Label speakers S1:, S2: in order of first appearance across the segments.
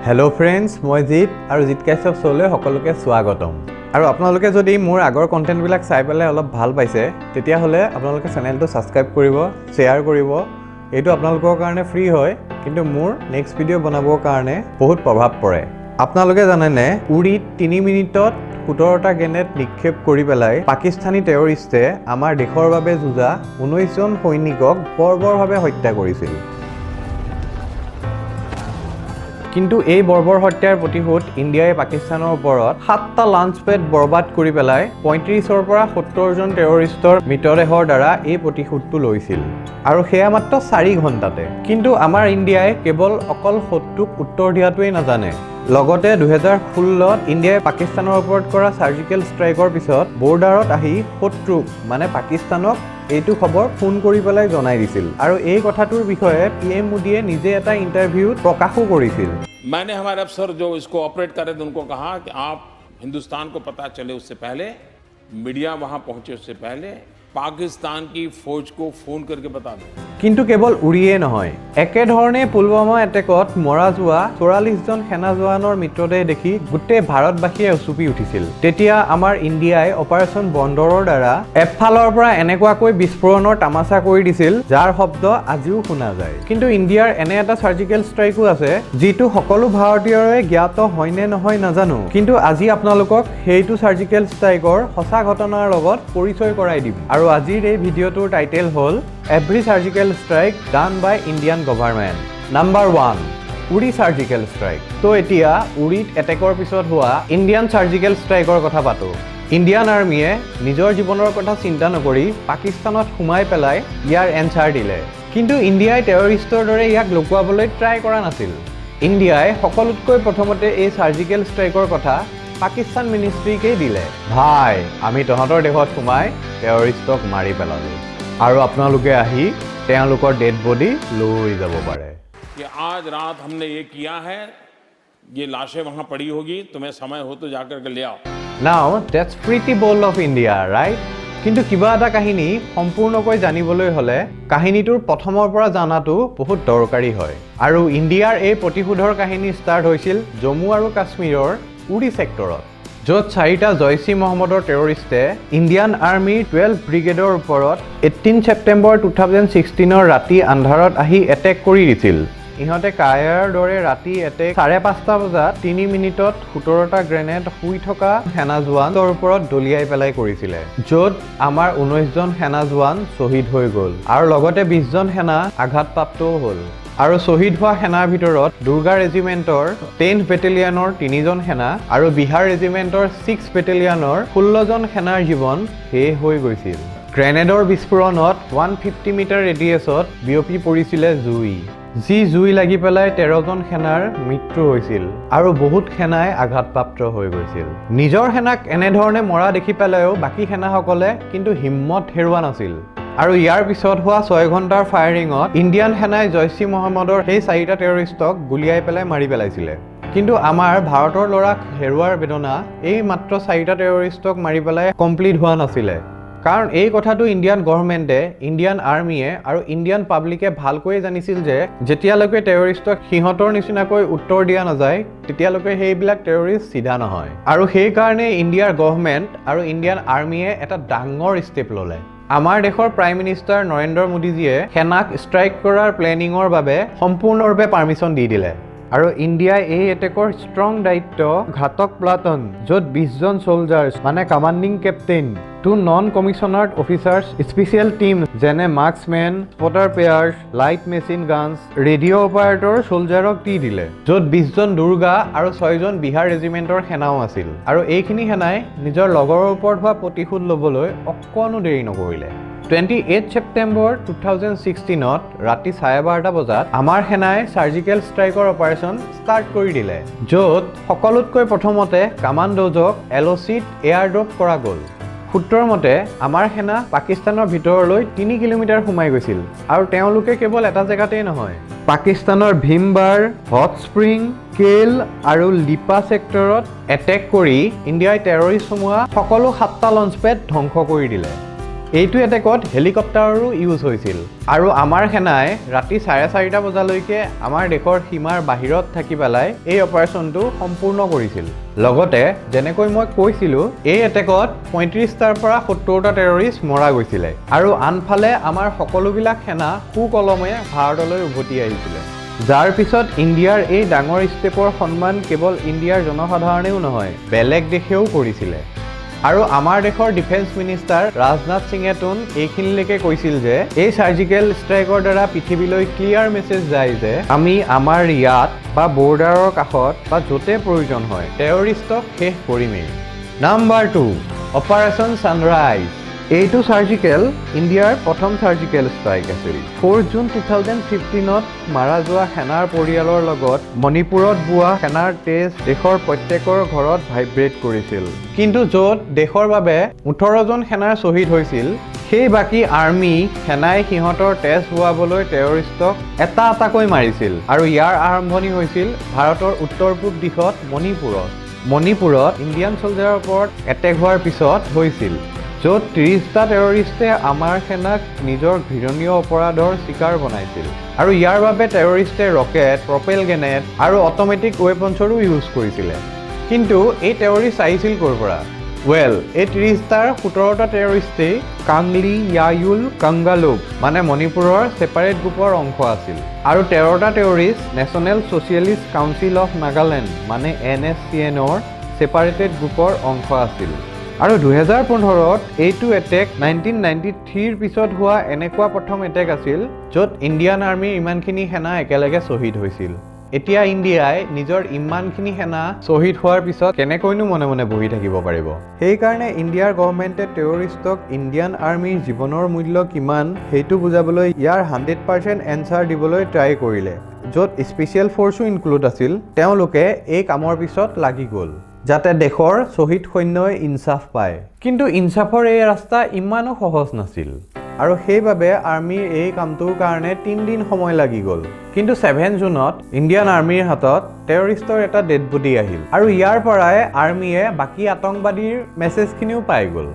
S1: Hello' friends, মই জিত আৰু জিত কাশ্যপ শ্ব'লৈ সকলোকে স্বাগতম। আৰু আপোনালোকে যদি মোৰ আগৰ কণ্টেণ্টবিলাক চাই পেলাই অলপ ভাল পাইছে, তেতিয়াহ'লে আপোনালোকে চেনেলটো ছাবস্ক্ৰাইব কৰিব, শ্বেয়াৰ কৰিব। এইটো আপোনালোকৰ কাৰণে ফ্ৰী হয়, কিন্তু মোৰ নেক্সট ভিডিঅ' বনাবৰ কাৰণে বহুত প্ৰভাৱ পৰে। আপোনালোকে জানেনে, উৰিত 3 মিনিটত 17টা গ্ৰেনেড নিক্ষেপ কৰি পেলাই পাকিস্তানী টেৰৰিষ্টে আমাৰ দেশৰ বাবে যুঁজা 19জন সৈনিকক বৰ্বৰভাৱে হত্যা কৰিছিল। কিন্তু এই বৰ্বৰ হত্যাৰ প্ৰতিশোধ ইণ্ডিয়াই পাকিস্তানৰ ওপৰত 7টা লঞ্চ পেড বৰবাদ কৰি পেলাই 35ৰ পৰা 70জন টেৰৰিষ্টৰ মৃতদেহৰ দ্বাৰা এই প্ৰতিশোধটো লৈছিল। আৰু সেয়া মাত্ৰ 4 ঘণ্টাতে। কিন্তু আমাৰ ইণ্ডিয়াই কেৱল অকল শত্ৰুক উত্তৰ দিয়াটোৱেই নাজানে। লগতে 2016ত ইণ্ডিয়াই পাকিস্তানৰ ওপৰত কৰা চাৰ্জিকেল ষ্ট্ৰাইকৰ পিছত বৰ্ডাৰত আহি শত্ৰুক মানে পাকিস্তানক এইটো খবৰ ফোন কৰি পেলাই জনাই দিছিল। আৰু এই কথাটোৰ বিষয়ে PM মোদীয়ে নিজে এটা ইণ্টাৰভিউত প্ৰকাশো কৰিছিল।
S2: मैंने हमारे अफसर जो इसको ऑपरेट कर रहे थे उनको कहा कि आप हिंदुस्तान को पता चले उससे पहले, मीडिया वहां पहुंचे उससे पहले पाकिस्तान की फौज को फोन करके बता दो।
S1: কিন্তু কেৱল উৰিয়ে নহয়, একেধৰণে পুলৱামা এটেকত মৰা যোৱা 44জন সেনা জোৱানৰ মৃতদেহ দেখি গোটেই ভাৰতবাসীয়ে উচুপি উঠিছিল। তেতিয়া আমাৰ ইণ্ডিয়াই অপাৰেশ্যন বন্দৰৰ দ্বাৰা এফালৰ পৰা এনেকুৱাকৈ বিস্ফোৰণৰ তামাচা কৰি দিছিল, যাৰ শব্দ আজিও শুনা যায়। কিন্তু ইণ্ডিয়াৰ এনে এটা চাৰ্জিকেল ষ্ট্ৰাইকো আছে, যিটো সকলো ভাৰতীয়ৰে জ্ঞাত হয় নে নহয় নাজানো। কিন্তু আজি আপোনালোকক সেইটো চাৰ্জিকেল ষ্ট্ৰাইকৰ সঁচা ঘটনাৰ লগত পৰিচয় কৰাই দিম। আৰু আজিৰ এই ভিডিঅ'টোৰ টাইটেল হ'ল every surgical strike done by Indian government. Number 1, Uri surgical strike. তো এতিয়া উৰিত এটেকৰ পিছত হোৱা ইণ্ডিয়ান চাৰ্জিকেল ষ্ট্ৰাইকৰ কথা পাতোঁ। ইণ্ডিয়ান আৰ্মিয়ে নিজৰ জীৱনৰ কথা চিন্তা নকৰি পাকিস্তানত সোমাই পেলাই ইয়াৰ এনচাৰ দিলে। কিন্তু ইণ্ডিয়াই টেৰৰিষ্টৰ দৰে ইয়াক লুকুৱাবলৈ ট্ৰাই কৰা নাছিল। ইণ্ডিয়াই সকলোতকৈ প্ৰথমতে এই চাৰ্জিকেল ষ্ট্ৰাইকৰ কথা পাকিস্তান মিনিষ্ট্ৰীকেই দিলে। ভাই, আমি তহঁতৰ দেশত সোমাই টেৰৰিষ্টক মাৰি পেলালোঁ, আৰু আপোনালোকে আহি তেওঁলোকৰ ডেড বডি লৈ যাব পাৰে।
S2: कि आज रात हमने ये किया है, ये लाशें वहां पड़ी होगी, तुम्हें समय हो तो जाकर के ले आओ।
S1: Now that's pretty bold of India, right? কিন্তু কিবা এটা কাহিনী সম্পূৰ্ণকৈ জানিবলৈ হ'লে কাহিনীটোৰ প্ৰথমৰ পৰা জানাটো বহুত দৰকাৰী হয়। আৰু ইণ্ডিয়াৰ এই প্ৰতিশোধৰ কাহিনী ষ্টাৰ্ট হৈছিল জম্মু আৰু কাশ্মীৰৰ উৰি ছেক্টৰত, য'ত 4টা জইচ-ই মহম্মদৰ টেৰৰিষ্টে ইণ্ডিয়ান আৰ্মিৰ 12 ব্ৰিগেডৰ ওপৰত 18 ছেপ্টেম্বৰ 2016ৰ ৰাতি আন্ধাৰত আহি এটেক কৰি দিছিল। ইহঁতে কায়াৰ দৰে ৰাতি এটেক 5:30 বজাত 3 মিনিটত 17টা গ্ৰেনেড শুই থকা সেনা জোৱানৰ ওপৰত দলিয়াই পেলাই কৰিছিলে, য'ত আমাৰ 19জন সেনা জোৱান শ্বহীদ হৈ গ'ল আৰু লগতে 20জন সেনা আঘাতপ্ৰাপ্তও হ'ল। আৰু শ্বহীদ হোৱা সেনাৰ ভিতৰত দুৰ্গা ৰেজিমেণ্টৰ 10th বেটেলিয়নৰ 3জন সেনা আৰু বিহাৰ ৰেজিমেণ্টৰ 6th বেটেলিয়নৰ 16জন সেনাৰ জীৱন শেষ হৈ গৈছিল। গ্ৰেনেডৰ বিস্ফোৰণত 150 মিটাৰ ৰেডিয়াছত বিয়পি পৰিছিলে জুই, যি জুই লাগি পেলাই 13জন সেনাৰ মৃত্যু হৈছিল আৰু বহুত সেনাই আঘাতপ্ৰাপ্ত হৈ গৈছিল। নিজৰ সেনাক এনেধৰণে মৰা দেখি পেলাইও বাকী সেনাসকলে কিন্তু হিম্মত হেৰুওৱা নাছিল। আৰু ইয়াৰ পিছত হোৱা 6 ঘণ্টাৰ ফায়াৰিঙত ইণ্ডিয়ান সেনাই জইচ-ই মহম্মদৰ সেই 4টা টেৰৰিষ্টক গুলিয়াই পেলাই মাৰি পেলাইছিলে। কিন্তু আমাৰ ভাৰতৰ ল'ৰাক হেৰুৱাৰ বেদনা এই মাত্ৰ 4টা টেৰৰিষ্টক মাৰি পেলাই কমপ্লিট হোৱা নাছিলে। কাৰণ এই কথাটো ইণ্ডিয়ান গভৰ্ণমেণ্টে, ইণ্ডিয়ান আৰ্মিয়ে আৰু ইণ্ডিয়ান পাব্লিকে ভালকৈয়ে জানিছিল যে যেতিয়ালৈকে টেৰৰিষ্টক সিহঁতৰ নিচিনাকৈ উত্তৰ দিয়া নাযায়, তেতিয়ালৈকে সেইবিলাক টেৰৰিষ্ট চিধা নহয়। আৰু সেইকাৰণে ইণ্ডিয়াৰ গভৰ্ণমেণ্ট আৰু ইণ্ডিয়ান আৰ্মিয়ে এটা ডাঙৰ ষ্টেপ ল'লে। আমাৰ দেশৰ প্ৰাইম মিনিষ্টাৰ নৰেন্দ্ৰ মোদীজীয়ে সেনাক ষ্ট্ৰাইক কৰাৰ প্লেনিঙৰ বাবে সম্পূৰ্ণৰূপে পাৰ্মিশ্যন দি দিলে। আৰু ইণ্ডিয়াই এই এটেকৰ ষ্ট্ৰং দায়িত্ব ঘাতক প্লাটুন, য'ত 20জন ছলজাৰ্ছ মানে commanding captain, 2 non commissioned officers, special team যেনে marksmen, spotter pairs, light machine guns, radio' operator ছলজাৰক দি দিলে, য'ত 20জন দুৰ্গা আৰু 6জন বিহাৰ ৰেজিমেণ্টৰ সেনাও আছিল। আৰু এইখিনি সেনাই নিজৰ লগৰৰ ওপৰত হোৱা প্ৰতিশোধ ল'বলৈ অকণো দেৰি নকৰিলে। 28 ছেপ্টেম্বৰ 2016ত ৰাতি 12:30 বজাত আমাৰ সেনাই চাৰ্জিকেল ষ্ট্ৰাইকৰ অপাৰেশ্যন ষ্টাৰ্ট কৰি দিলে, য'ত সকলোতকৈ প্ৰথমতে কামাণ্ডোজক LOCত এয়াৰ ড্ৰপ কৰা গ'ল। সূত্ৰৰ মতে আমাৰ সেনা পাকিস্তানৰ ভিতৰলৈ 3 কিলোমিটাৰ সোমাই গৈছিল। আৰু তেওঁলোকে কেৱল এটা জেগাতেই নহয়, পাকিস্তানৰ ভীমবাৰ, হট স্প্ৰিং, কেল আৰু লিপা ছেক্টৰত এটেক কৰি ইণ্ডিয়াই টেৰৰিষ্ট সোমোৱা সকলো 7টা লঞ্চ পেড ধ্বংস কৰি দিলে। এইটো এটেকত হেলিকপ্টাৰৰো ইউজ হৈছিল আৰু আমাৰ সেনাই ৰাতি 4:30 বজালৈকে আমাৰ দেশৰ সীমাৰ বাহিৰত থাকি পেলাই এই অপাৰেশ্যনটো সম্পূৰ্ণ কৰিছিল। লগতে যেনেকৈ মই কৈছিলোঁ এই এটেকত 35টাৰ পৰা 70টা টেৰৰিষ্ট মৰা গৈছিলে আৰু আনফালে আমাৰ সকলোবিলাক সেনা সুকলমে ভাৰতলৈ উভতি আহিছিলে। যাৰ পিছত ইণ্ডিয়াৰ এই ডাঙৰ ষ্টেপৰ সন্মান কেৱল ইণ্ডিয়াৰ জনসাধাৰণেও নহয় বেলেগ দেশেও কৰিছিলে। আৰু আমাৰ দেশৰ ডিফেন্স মিনিষ্টাৰ ৰাজনাথ সিঙেতোন এইখিনিলৈকে কৈছিল যে এই চাৰ্জিকেল ষ্ট্ৰাইকৰ দ্বাৰা পৃথিৱীলৈ ক্লিয়াৰ মেছেজ যায় যে আমি আমাৰ ইয়াত বা বৰ্ডাৰৰ কাষত বা য'তে প্ৰয়োজন হয় টেৰৰিষ্টক শেষ কৰিমেই। Number 2 operation sunrise. এইটো চাৰ্জিকেল ইণ্ডিয়াৰ প্ৰথম চাৰ্জিকেল ষ্ট্ৰাইক আছিল। 4 জুন 2015ত মাৰা যোৱা সেনাৰ পৰিয়ালৰ লগত মণিপুৰত বোৱা সেনাৰ তেজ দেশৰ প্ৰত্যেকৰ ঘৰত ভাইব্ৰেট কৰিছিল। কিন্তু য'ত দেশৰ বাবে 18জন সেনাৰ শ্বহীদ হৈছিল সেই বাকী আৰ্মি সেনাই সিহঁতৰ তেজ বোৱাবলৈ টেৰৰিষ্টক এটা এটাকৈ মাৰিছিল আৰু ইয়াৰ আৰম্ভণি হৈছিল ভাৰতৰ উত্তৰ পূব দিশত মণিপুৰত ইণ্ডিয়ান ছলজাৰৰ ওপৰত এটেক হোৱাৰ পিছত হৈছিল, য'ত 30টা টেৰৰিষ্টে আমাৰ সেনাক নিজৰ ঘৃণনীয় অপৰাধৰ চিকাৰ বনাইছিল আৰু ইয়াৰ বাবে টেৰৰিষ্টে ৰকেট, প্ৰপেল গ্ৰেনেড আৰু অট'মেটিক ৱেপনছৰো ইউজ কৰিছিলে। কিন্তু এই টেৰৰিষ্ট আহিছিল ক'ৰ পৰা? এই 30টাৰ 17টা টেৰৰিষ্টেই কাংলি য়ায়ুল কাংগালুক মানে মণিপুৰৰ ছেপাৰেট গ্ৰুপৰ অংশ আছিল আৰু 13টা terrorist National Socialist Council of Nagaland মানে NSCNৰ ছেপাৰেটেড গ্ৰুপৰ অংশ আছিল। আৰু 2015ত এইটো এটেক 1993ৰ পিছত হোৱা এনেকুৱা প্ৰথম এটেক আছিল য'ত ইণ্ডিয়ান আৰ্মিৰ ইমানখিনি সেনা একেলগে শ্বহীদ হৈছিল। এতিয়া ইণ্ডিয়াই নিজৰ ইমানখিনি সেনা শ্বহীদ হোৱাৰ পিছত কেনেকৈনো মনে মনে বহি থাকিব পাৰিব? সেইকাৰণে ইণ্ডিয়াৰ গভৰ্ণমেণ্টে টেৰৰিষ্টক ইণ্ডিয়ান আৰ্মিৰ জীৱনৰ মূল্য কিমান সেইটো বুজাবলৈ ইয়াৰ 100% এনচাৰ দিবলৈ ট্ৰাই কৰিলে, য'ত স্পেচিয়েল ফ'ৰ্চো ইনক্লুড আছিল। তেওঁলোকে এই কামৰ পিছত লাগি গ'ল যাতে দেশৰ শ্বহীদ সৈন্যই ইনচাফ পায়। কিন্তু ইনচাফৰ এই ৰাস্তা ইমানো সহজ নাছিল আৰু সেইবাবে আৰ্মিৰ এই কামটোৰ কাৰণে 3 দিন সময় লাগি গ'ল। কিন্তু 7 জুনত ইণ্ডিয়ান আৰ্মিৰ হাতত টেৰৰিষ্টৰ এটা ডেড বডি আহিল আৰু ইয়াৰ পৰাই আৰ্মিয়ে বাকী আতংকবাদীৰ মেছেজখিনিও পাই গ'ল।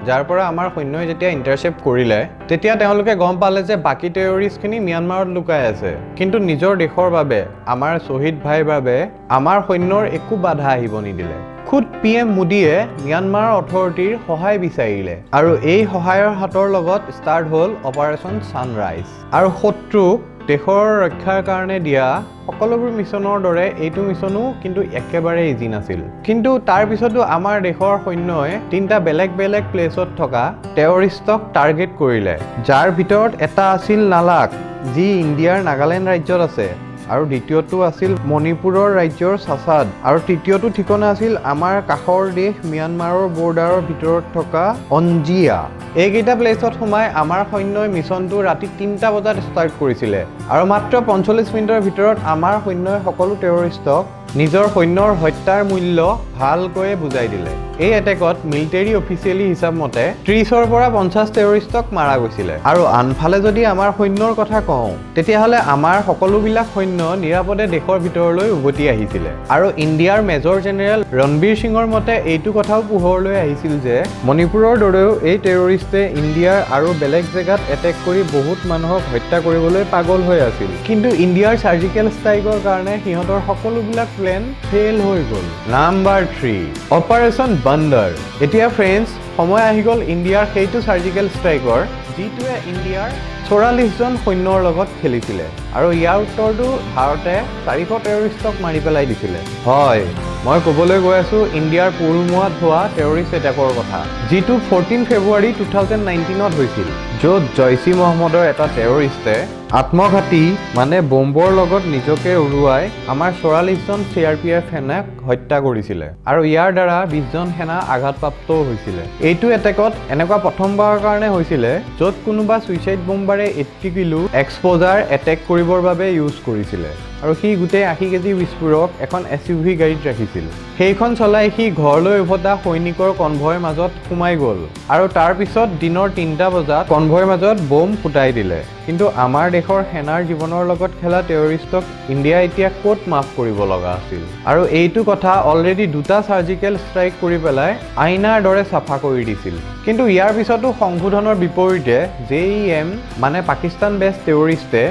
S1: যাৰ পৰা আমাৰ সৈন্যই যেতিয়া ইণ্টাৰচেপ্ট কৰিলে তেতিয়া তেওঁলোকে গম পালে যে বাকী টেৰৰিষ্টখিনি ম্যানমাৰত লুকাই আছে। কিন্তু নিজৰ দেশৰ বাবে আমাৰ শ্বহীদ ভাইৰ বাবে আমাৰ সৈন্যৰ একো বাধা আহিব নিদিলে। খুদ PM মোদীয়ে ম্যানমাৰ অথৰিটিৰ সহায় বিচাৰিলে আৰু এই সহায়ৰ হাতৰ লগত ষ্টাৰ্ট হ'ল অপাৰেশ্যন ছানৰাইজ। আৰু শত্ৰুক দেশৰ ৰক্ষাৰ কাৰণে দিয়া সকলোবোৰ মিছনৰ দৰে এইটো মিছনো কিন্তু একেবাৰে ইজি নাছিল। কিন্তু তাৰ পিছতো আমাৰ দেশৰ সৈন্যই 3টা বেলেগ বেলেগ প্লেচত থকা টেৰৰিষ্টক টাৰ্গেট কৰিলে, যাৰ ভিতৰত এটা আছিল নালাক যি ইণ্ডিয়াৰ নাগালেণ্ড ৰাজ্যত আছে, আৰু দ্বিতীয়টো আছিল মণিপুৰৰ ৰাজ্যৰ চাচাদ, আৰু তৃতীয়টো ঠিকনা আছিল আমাৰ কাষৰ দেশ ম্যানমাৰৰ বৰ্ডাৰৰ ভিতৰত থকা অঞ্জিয়া। এইকেইটা প্লেচত সোমাই আমাৰ সৈন্যই মিছনটো ৰাতি 3টা বজাত ষ্টাৰ্ট কৰিছিলে আৰু মাত্ৰ 45 মিনিটৰ ভিতৰত আমাৰ সৈন্যই সকলো টেৰৰিষ্টক নিজৰ সৈন্যৰ হত্যাৰ মূল্য ভালকৈয়ে বুজাই দিলে। এই এটেকত মিলিটাৰী অফিচিয়েলি হিচাপ মতে 30ৰ পৰা 50 টেৰৰিষ্টক মাৰা গৈছিলে। আৰু আনফালে যদি আমাৰ সৈন্যৰ কথা কওঁ তেতিয়াহ'লে আমাৰ সকলোবিলাক সৈন্য নিৰাপদে দেশৰ ভিতৰলৈ উভতি আহিছিলে। আৰু ইণ্ডিয়াৰ মেজৰ জেনেৰেল ৰণবীৰ সিঙৰ মতে এইটো কথাও পোহৰলৈ আহিছিল যে মণিপুৰৰ দৰেও এই টেৰৰিষ্টে ইণ্ডিয়াৰ আৰু বেলেগ জেগাত এটেক কৰি বহুত মানুহক হত্যা কৰিবলৈ পাগল হৈ আছিল। কিন্তু ইণ্ডিয়াৰ চাৰ্জিকেল ষ্ট্ৰাইকৰ কাৰণে সিহঁতৰ সকলোবিলাক প্লেন ফেইল হৈ গ'ল। Number 3 Operation Bandar. এতিয়া ফ্ৰেণ্ডছ সময় আহি গ'ল ইণ্ডিয়াৰ সেইটো চাৰ্জিকেল ষ্ট্ৰাইকৰ যিটোৱে ইণ্ডিয়াৰ 44জন সৈন্যৰ লগত খেলিছিলে আৰু ইয়াৰ উত্তৰটো ভাৰতে 400 টেৰৰিষ্টক মাৰি পেলাই দিছিলে। হয়, মই ক'বলৈ গৈ আছোঁ ইণ্ডিয়াৰ পুলৱামাত হোৱা টেৰৰিষ্ট এটেকৰ কথা, যিটো 14 ফেব্ৰুৱাৰী 2019ত হৈছিল, য'ত জইচ-ই মহম্মদৰ এটা টেৰৰিষ্টে আত্মঘাতী মানে বম্বৰ লগত নিজকে উৰুৱাই আমাৰ 44জন CRPF সেনাক হত্যা কৰিছিলে আৰু ইয়াৰ দ্বাৰা 20জন সেনা আঘাতপ্ৰাপ্তও হৈছিলে। এইটো এটেকত এনেকুৱা প্ৰথমবাৰৰ কাৰণে হৈছিলে য'ত কোনোবা ছুইচাইড বম্বাৰে 80 কিলো এক্সপ'জাৰ এটেক কৰিবৰ বাবে ইউজ কৰিছিলে আৰু সি গোটেই 80 কেজি বিস্ফোৰক এখন SUV গাড়ীত ৰাখিছিল। সেইখন চলাই সি ঘৰলৈ উভতা সৈনিকৰ কনভয়ৰ মাজত সোমাই গ'ল আৰু তাৰ পিছত দিনৰ 3টা বজাত কনভয়ৰ মাজত বোম ফুটাই দিলে। কিন্তু আমাৰ দেশৰ সেনাৰ জীৱনৰ লগত খেলা টেৰৰিষ্টক ইণ্ডিয়া এতিয়া ক'ত মাফ কৰিব লগা আছিল আৰু এইটো কথা অলৰেডি দুটা সাৰ্জিকেল ষ্ট্ৰাইক কৰি পেলাই আইনাৰ দৰে চাফা কৰি দিছিল কিন্তু ইয়াৰ পিছতো সংশোধনৰ বিপৰীতে JEM মানে পাকিস্তান বেছ টেৰৰিষ্টে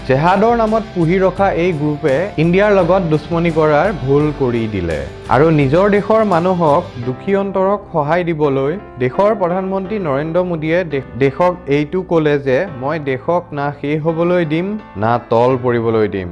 S1: জেহাদৰ নামত পুহি ৰখা এই গ্ৰুপে ইণ্ডিয়াৰ লগত দুশ্মনী কৰাৰ ভুল কৰি দিলে আৰু নিজৰ দেশৰ মানুহক দুখী অন্তৰক সহায় দিবলৈ দেশৰ প্ৰধানমন্ত্ৰী নৰেন্দ্ৰ মোদীয়ে দেশক এইটো ক'লে যে মই দেশক না শেষ হ'বলৈ দিম না তল পৰিবলৈ দিম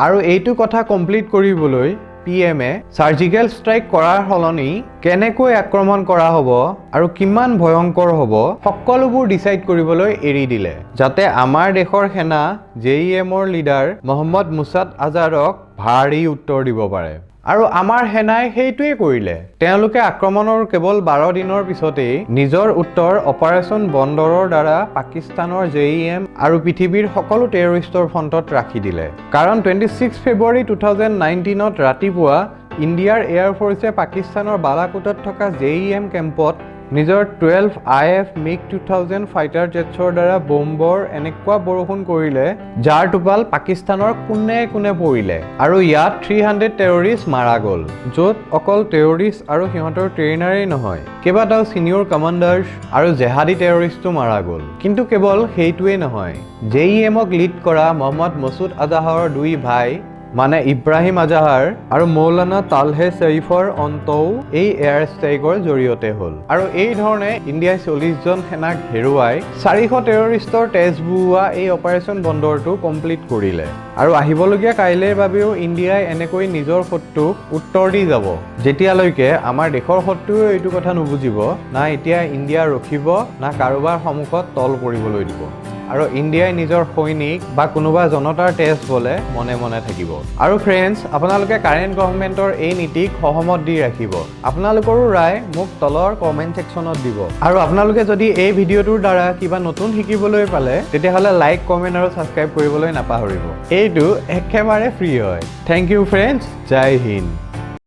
S1: আৰু এইটো কথা কমপ্লিট কৰিবলৈ PMে সাৰ্জিকেল ষ্ট্ৰাইক কৰাৰ সলনি কেনেকৈ আক্ৰমণ কৰা হ'ব আৰু কিমান ভয়ংকৰ হ'ব সকলোবোৰ ডিসাইড কৰিবলৈ এৰি দিলে যাতে আমাৰ দেশৰ সেনা JEMৰ লিডাৰ মোহাম্মদ মুছাদ আজাৰক ভাৰী উত্তৰ দিব পাৰে আৰু আমাৰ সেনাই সেইটোৱে কৰিলে তেওঁলোকে আক্ৰমণৰ কেৱল 12 দিনৰ পিছতেই নিজৰ উত্তৰ অপাৰেচন বন্দৰৰ দ্বাৰা পাকিস্তানৰ JEM আৰু পৃথিৱীৰ সকলো টেৰৰিষ্টৰ ফ্ৰণ্টত ৰাখি দিলে কাৰণ 26 ফেব্ৰুৱাৰী 2019ত ৰাতিপুৱা ইণ্ডিয়াৰ এয়াৰ ফ'ৰ্চে পাকিস্তানৰ বালাকোটত থকা JEM কেম্পত নিজৰ 12 IF MiG-2000 ফাইটাৰ জেটছৰ দ্বাৰা বম্বৰ এনেকুৱা বৰষুণ কৰিলে যাৰ টোপাল পাকিস্তানৰ কোনে কোনে পৰিলে আৰু ইয়াত 300 টেৰৰিষ্ট মাৰা গ'ল য'ত অকল টেৰৰিষ্ট আৰু সিহঁতৰ ট্ৰেইনাৰেই নহয় কেইবাটাও সিনিয়ৰ কমাণ্ডাৰ্ছ আৰু জেহাদী টেৰৰিষ্টও মাৰা গ'ল কিন্তু কেৱল সেইটোৱেই নহয় JEMক লিড কৰা মোহাম্মদ মছুদ আজাহাৰৰ দুই ভাই মানে ইব্ৰাহিম আজাহাৰ আৰু মৌলানা তালহে শৰীফৰ অন্তও এই এয়াৰ ষ্ট্ৰাইকৰ জৰিয়তে হ'ল আৰু এই ধৰণে ইণ্ডিয়াই 40 জন সেনাক হেৰুৱাই 400 টেৰৰিষ্টৰ তেজ বুওৱা এই অপাৰেচন বন্দৰটো কমপ্লিট কৰিলে আৰু আহিবলগীয়া কাইলৈৰ বাবেও ইণ্ডিয়াই এনেকৈ নিজৰ শত্ৰুক উত্তৰ দি যাব যেতিয়ালৈকে আমাৰ দেশৰ শত্ৰুৱে এইটো কথা নুবুজিব না এতিয়া ইণ্ডিয়া ৰখিব না কাৰোবাৰ সন্মুখত তল পৰিবলৈ দিব আৰু ইণ্ডিয়াই নিজৰ সৈনিক বা কোনোবা জনতাৰ তেজ বলে মনে মনে থাকিব আৰু ফ্ৰেণ্ডছ আপোনালোকে কাৰেণ্ট গভৰ্ণমেণ্টৰ এই নীতিক সহমত দি ৰাখিব আপোনালোকৰো ৰায় মোক তলৰ কমেণ্ট ছেকশ্যনত দিব আৰু আপোনালোকে যদি এই ভিডিঅ'টোৰ দ্বাৰা কিবা নতুন শিকিবলৈ পালে তেতিয়াহ'লে লাইক কমেণ্ট আৰু ছাবস্ক্ৰাইব কৰিবলৈ নাপাহৰিব এইটো একেবাৰে ফ্ৰী হয় থেংক ইউ ফ্ৰেণ্ডছ জয় হিন্দ